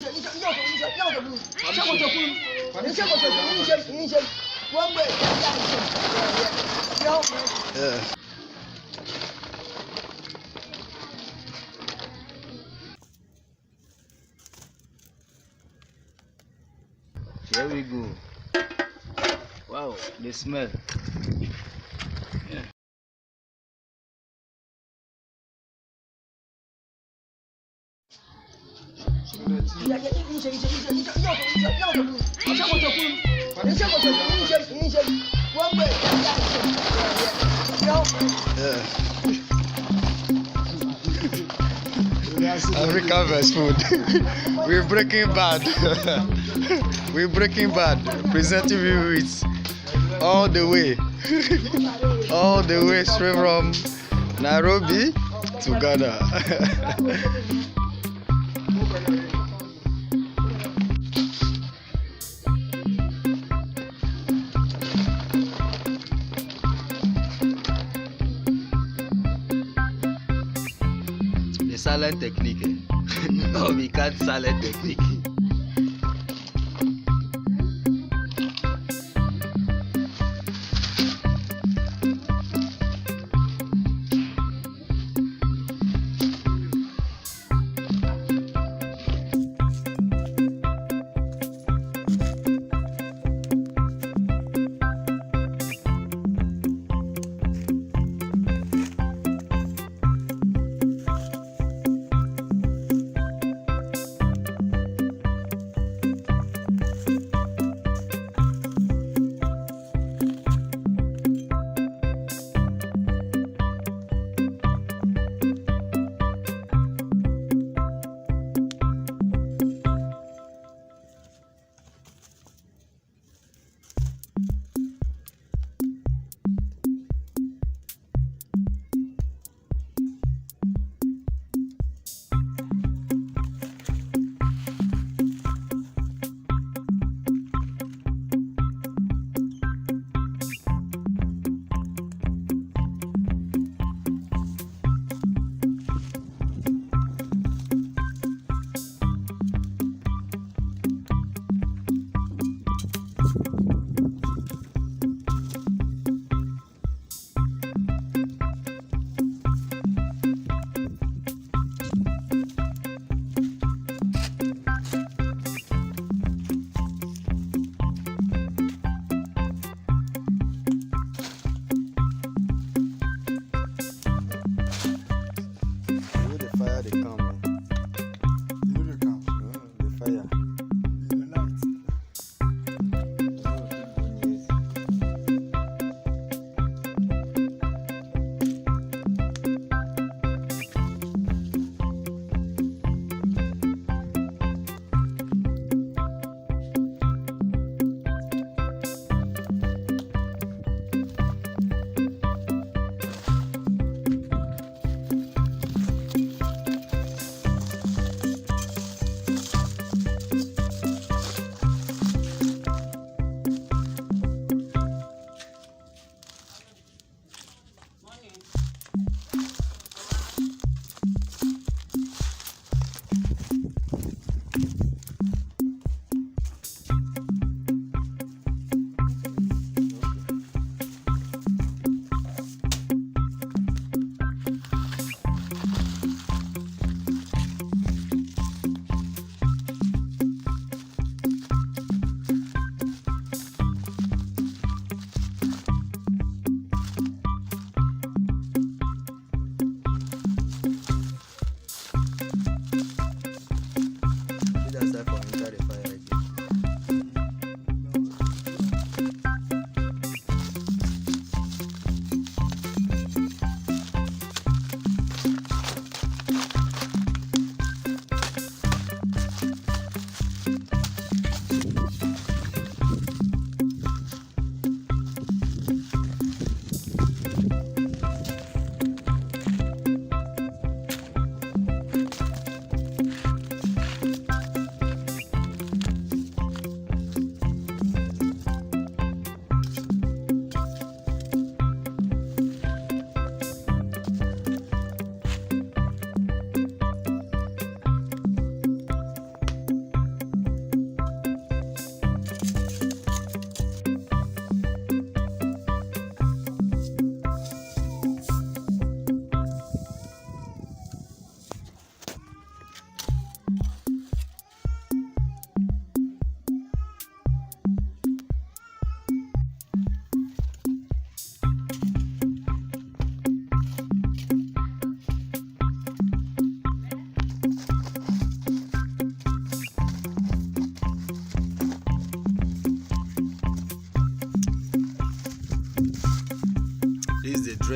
Here we go. Wow, the smell. Yeah. African best food. We're Breaking Bad. We're Breaking Bad. Presenting you with all the way straight from Nairobi to Ghana. Silent technique. No, we can't silent technique.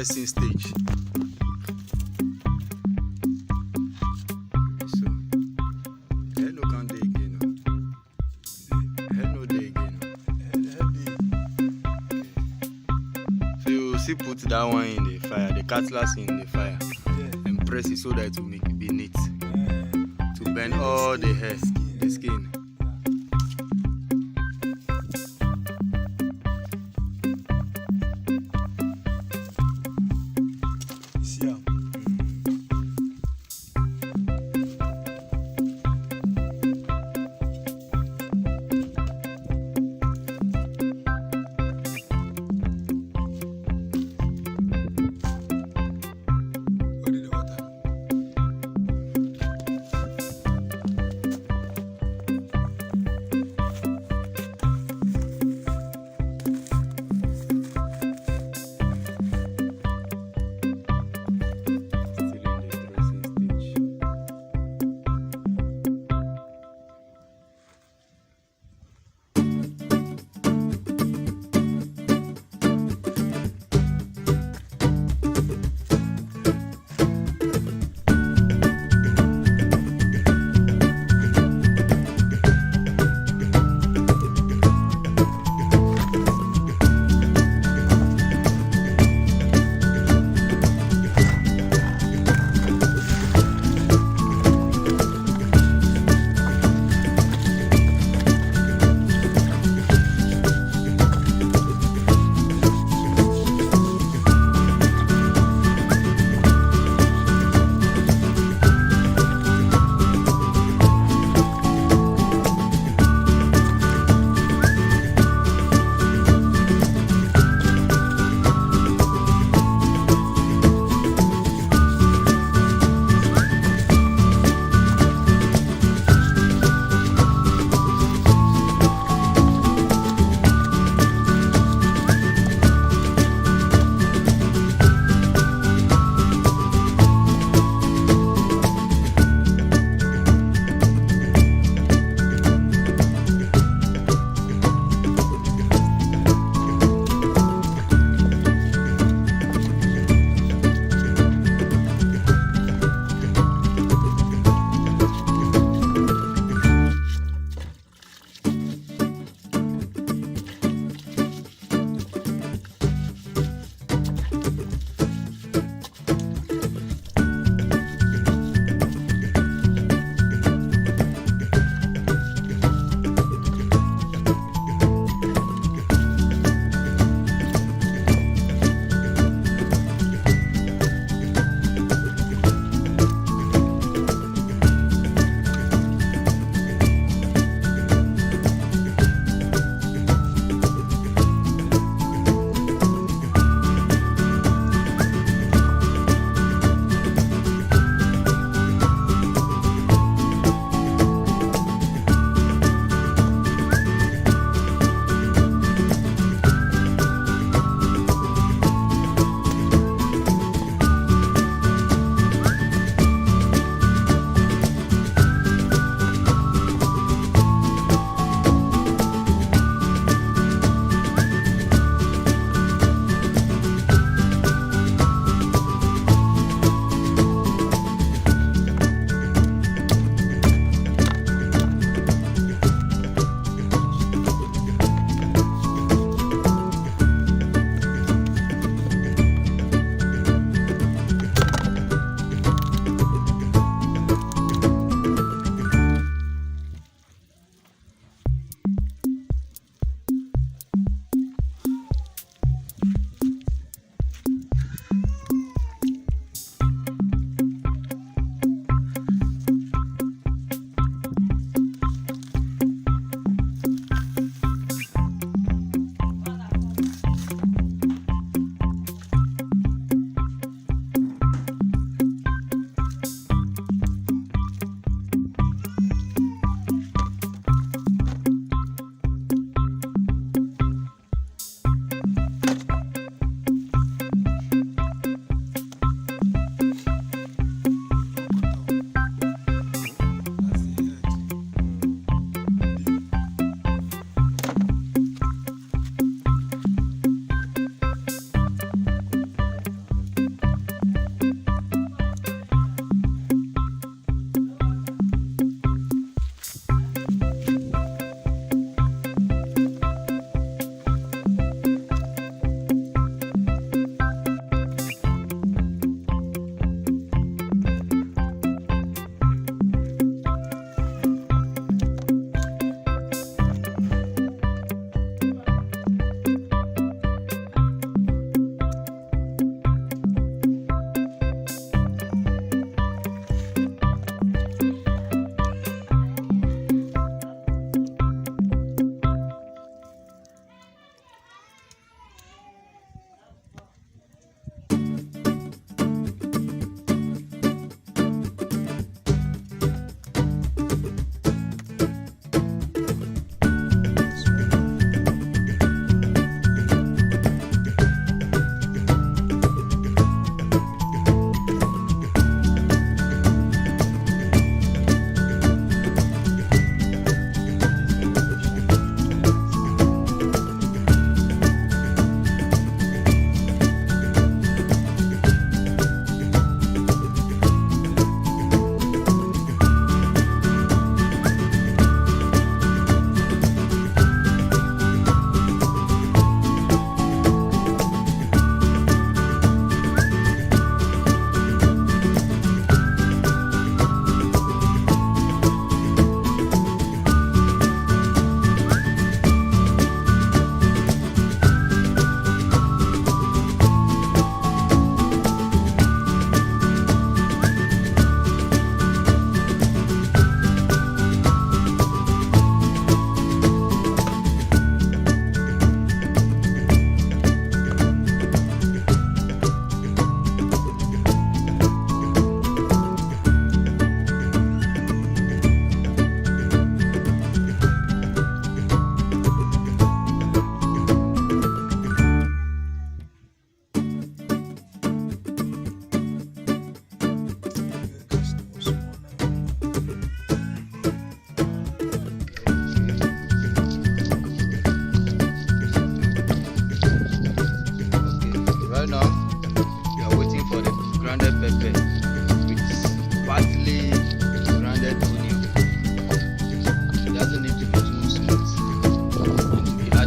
pressing stage. So, head no can dey again. Head no dey again. So you see put that one in the fire, the cutlass in the fire, and press it so that it will be neat. To bend all the hair, the skin.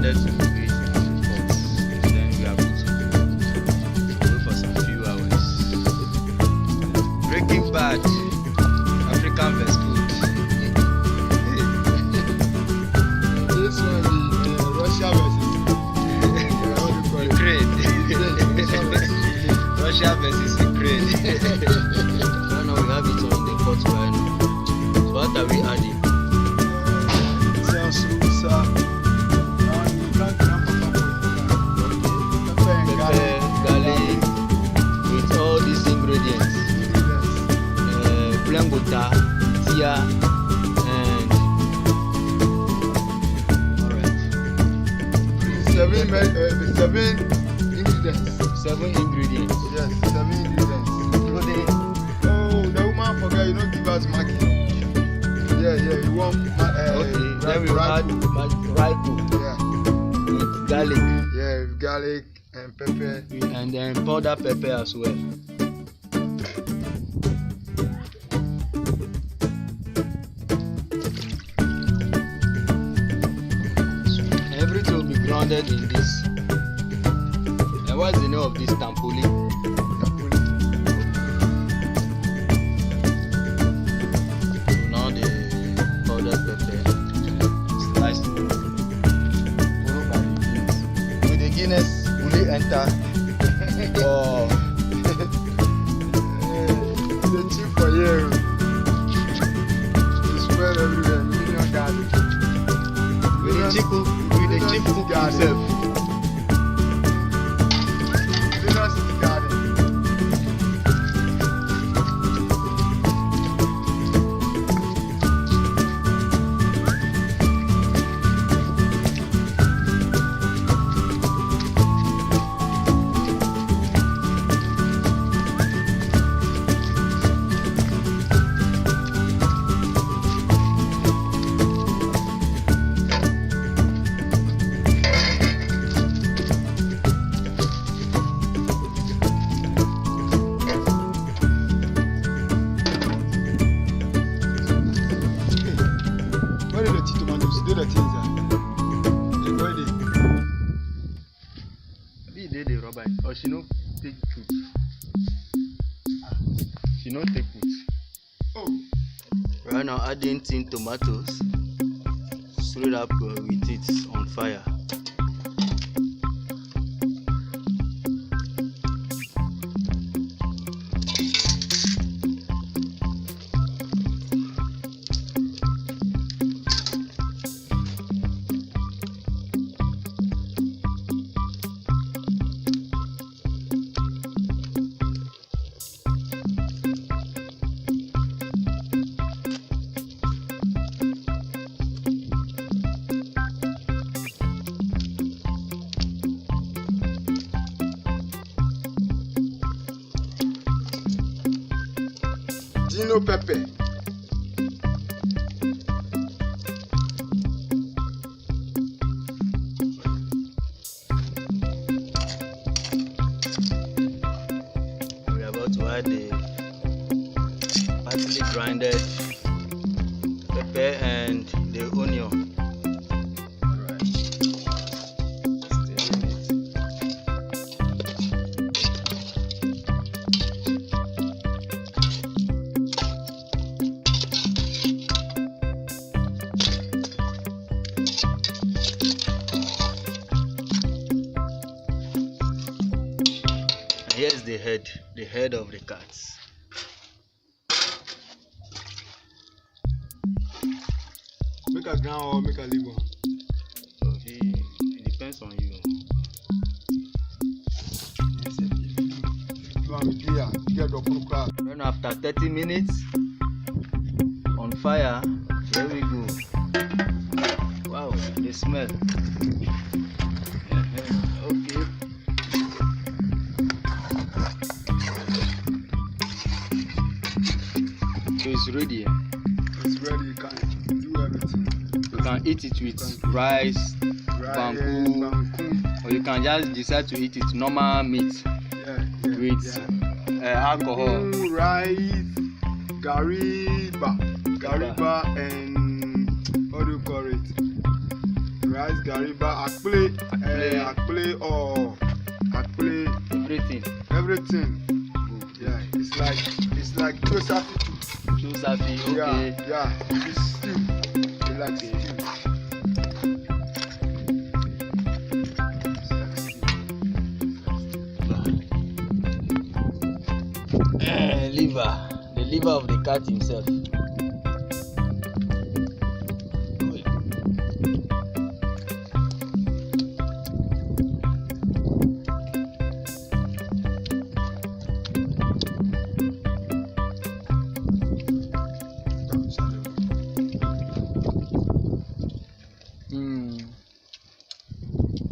grounded to create pots. Then we are good to wait for some few hours. Breaking Bad, African vs food. This one is Russia versus Ukraine. Russia versus Ukraine. Right now we have it on the pot right now. So what are we adding? Pepper, garlic, with all these ingredients. Plain butter, tia, and alright. Seven ingredients. 7 ingredients. Yes, 7 ingredients. Including Oh, the woman forget you don't give us marking. Yeah, you want okay, then we add raiko Yeah, with garlic yeah, garlic and pepper. and then powder pepper as well. Everything will be grounded in this. And what's the name of this tampoli? So now the powder pepper sliced followed by the beans. With the Guinness, will it enter? Oh, The chip for you. You spread everywhere. Million garlic. with the chief cook himself. Million city garden. Where are the tomatoes? Do the things there. Where are they? Maybe they the rubber or she no take food. She no take food. Oh, Right now adding tin tomatoes straight up with it on fire. Dino pepper. We are about to add the partly grinded pepper and the onion. Alright. Stir it. And here's the head of the cats. Make a ground or make a leave one. Okay, it depends on you. You want me clear? Get the proper. Then after 30 minutes on fire, there we go. Wow, the smell. Okay. So it's ready. It's ready. You can do everything. You can eat it with rice, bamboo, or you can just decide to eat it normal meat with alcohol. Rice, gariba, and what do you call it? Rice, Gariba, I play Everything. everything. Yeah, it's like Joseph. Josafi, okay. Yeah, it's stew. It's like stew. Liver. The liver of the cat himself.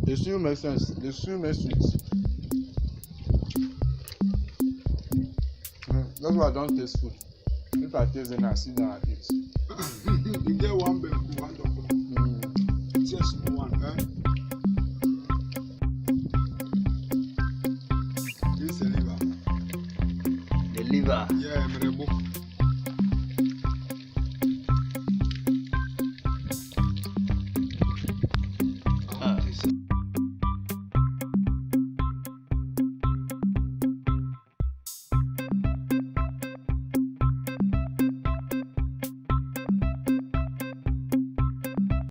The stew makes sense. The stew makes sweet. That's why I don't taste food. If I taste it, I sit down and eat. You get one big one double. Just small one, eh? This is the liver. The liver. Yeah, I'm